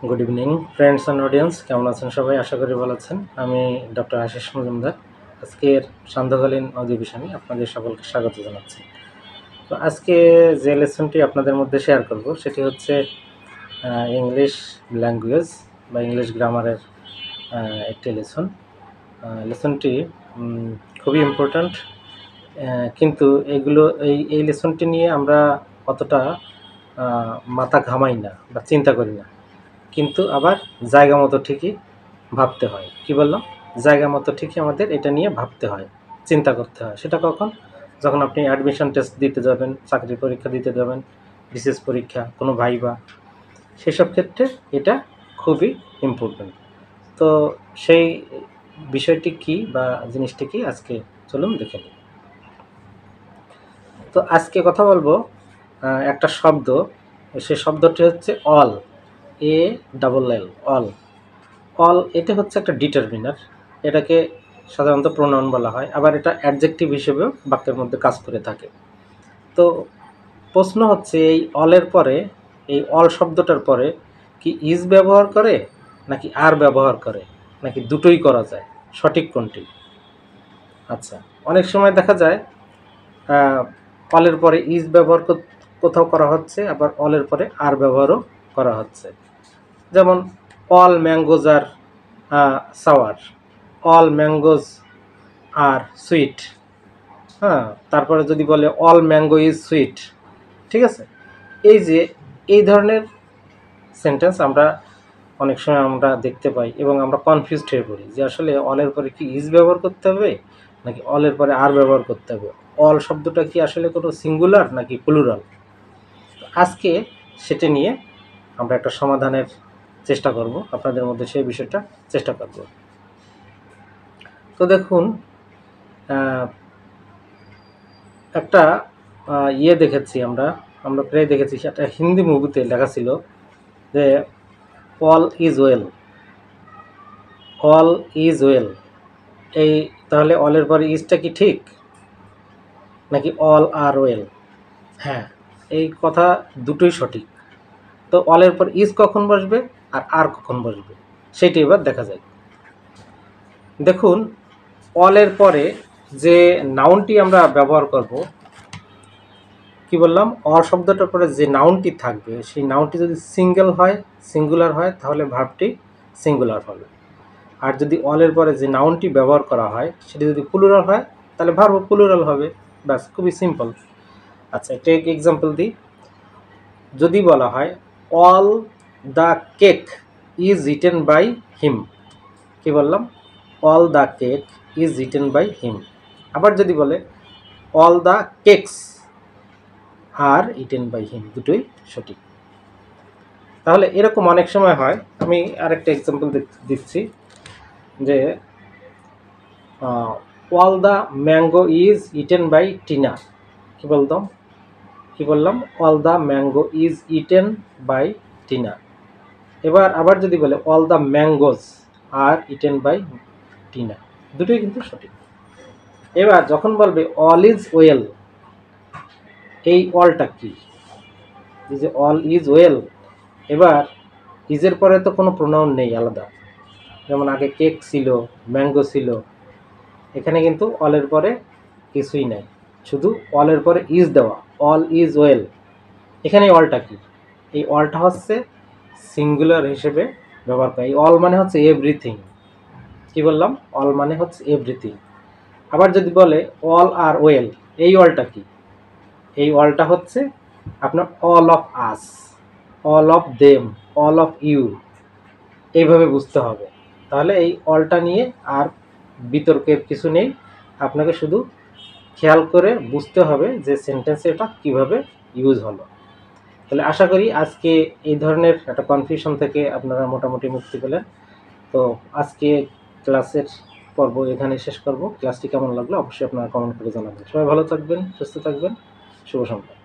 Good evening friends and audience, কেমন আছেন সবাই? আশা করি ভালো আছেন। আমি ডক্টর আশিস মজুমদার। আজকের সান্ধ্যকালীন অধিবেশনে আপনাদের সকলকে স্বাগত জানাচ্ছি। তো আজকে যে লেসনটি আপনাদের মধ্যে শেয়ার করব সেটি হচ্ছে ইংলিশ ল্যাঙ্গুয়েজ বা ইংলিশ গ্রামারের একটি লেসনটি খুবই ইম্পর্ট্যান্ট। কিন্তু এই লেসনটি নিয়ে আমরা অতটা মাথা ঘামাই না বা চিন্তা করি না, কিন্তু আবার জায়গা মতো ঠিকই ভাবতে হয়। কি বললাম? জায়গা মতো ঠিকই আমাদের এটা নিয়ে ভাবতে হয়, চিন্তা করতে হয়। সেটা কখন? যখন আপনি অ্যাডমিশন টেস্ট দিতে যাবেন, চাকরির পরীক্ষা দিতে যাবেন, বিসিএস পরীক্ষা, কোনো ভাইবা, সেসব ক্ষেত্রে এটা খুবই ইম্পর্ট্যান্ট। তো সেই বিষয়টি কি বা জিনিসটি কি আজকে চলুন দেখে নিই। তো আজকে কথা বলবো একটা শব্দ, সেই শব্দটি হচ্ছে অল, ALL, অল। অল এটা হচ্ছে একটা ডিটারমিনার। এটাকে সাধারণত প্রোনাউন বলা হয়, আবার এটা অ্যাডজেক্টিভ হিসেবেও বাক্যের মধ্যে কাজ করে থাকে। তো প্রশ্ন হচ্ছে, এই অলের পরে, এই অল শব্দটার পরে কি ইজ ব্যবহার করে নাকি আর ব্যবহার করে, নাকি দুটোই করা যায়? সঠিক কোনটি? আচ্ছা, অনেক সময় দেখা যায় অলের পরে ইজ ব্যবহার কোথাও করা হচ্ছে, আবার অলের পরে আর ব্যবহারও করা হচ্ছে। যেমন অল ম্যাঙ্গোজ আর সাওয়ার, অল ম্যাঙ্গোজ আর সুইট। হ্যাঁ, তারপরে যদি বলে অল ম্যাঙ্গো ইজ সুইট, ঠিক আছে? এই যে এই ধরনের সেন্টেন্স আমরা অনেক সময় আমরা দেখতে পাই এবং আমরা কনফিউজড হয়ে পড়ি যে আসলে অলের পরে কি ইজ ব্যবহার করতে হবে নাকি অলের পরে আর ব্যবহার করতে হবে। অল শব্দটা কি আসলে কোনো সিঙ্গুলার নাকি প্লুরাল? আজকে সেটা নিয়ে আমরা একটা সমাধানের চেষ্টা করব, আপনাদের মধ্যে সেই বিষয়টা চেষ্টা করব। তো দেখুন, একটা দেখেছি আমরা আমরা প্রায় দেখেছি, একটা হিন্দি মুভিতে লেখা ছিল যে all is well, all is well. এই তাহলে অলের পরে ইজটা কি ঠিক নাকি অল আর ওয়েল? হ্যাঁ, এই কথা দুটোই সঠিক। তো অলের পর ইজ কখন বসবে আর কখন বসবে সেটি এবার দেখা যায়। দেখুন, অলের পরে যে নাউনটি আমরা ব্যবহার করব, কি বললাম, অল শব্দটার পরে যে নাউনটি থাকবে সেই নাউনটি যদি সিঙ্গুলার হয় তাহলে ভার্বটি সিঙ্গুলার হবে। আর যদি অলের পরে যে নাউনটি ব্যবহার করা হয় সেটি যদি প্লুরাল হয় তাহলে ভার্ব প্লুরাল হবে। ব্যাস, খুবই সিম্পল। আচ্ছা, একটা এক্সাম্পল দিই। যদি বলা হয় all the cake is eaten by him, কি বললাম? All the cake is eaten by him. আবার যদি বলে all the cakes are eaten by him, দুটোই সঠিক। তাহলে এরকম অনেক সময় হয়। আমি আরেকটা এক্সাম্পল দিচ্ছি যে all the mango is eaten by Tina, কি বললাম? All the mango is eaten by Tina. আবার যদি বলে all the mangoes are eaten by Tina, দুটোই কিন্তু সঠিক। এবার যখন বলবে অল ইজ ওয়েল, এই অলটা কি? এই যে অল ইজ ওয়েল, এবার ইজের পরে তো কোনো প্রোনাউন নেই আলাদা, যেমন আগে কেক ছিল, ম্যাঙ্গো ছিল। এখানে কিন্তু অলের পরে কিছুই নাই, শুধু অলের পরে ইজ দেওয়া, অল ইজ ওয়েল। এখানে অলটা কি? এই অলটা হচ্ছে সিঙ্গুলার হিসেবে ব্যবহার করা। এই অল মানে হচ্ছে এভরিথিং। কি বললাম? অল মানে হচ্ছে এভরিথিং। আবার যদি বলে অল আর ওয়েল, এই অলটা কি? এই অলটা হচ্ছে আপনার all of us, all of them, all of you, এইভাবে বুঝতে হবে। তাহলে এই অলটা নিয়ে আর বিতর্কের কিছু নেই, আপনাকে শুধু খেয়াল করে বুঝতে হবে যে সেন্টেন্সে এটা কীভাবে ইউজ হলো। তাহলে আশা করি আজকে এই ধরনের একটা কনফিউশন থেকে আপনারা মোটামুটি মুক্তি পেলেন। তো আজকে ক্লাসের পর্ব এখানে শেষ করব। ক্লাসটি কেমন লাগলো অবশ্যই আপনারা কমেন্ট করে জানাবেন। সবাই ভালো থাকবেন, সুস্থ থাকবেন। শুভ সন্ধ্যা।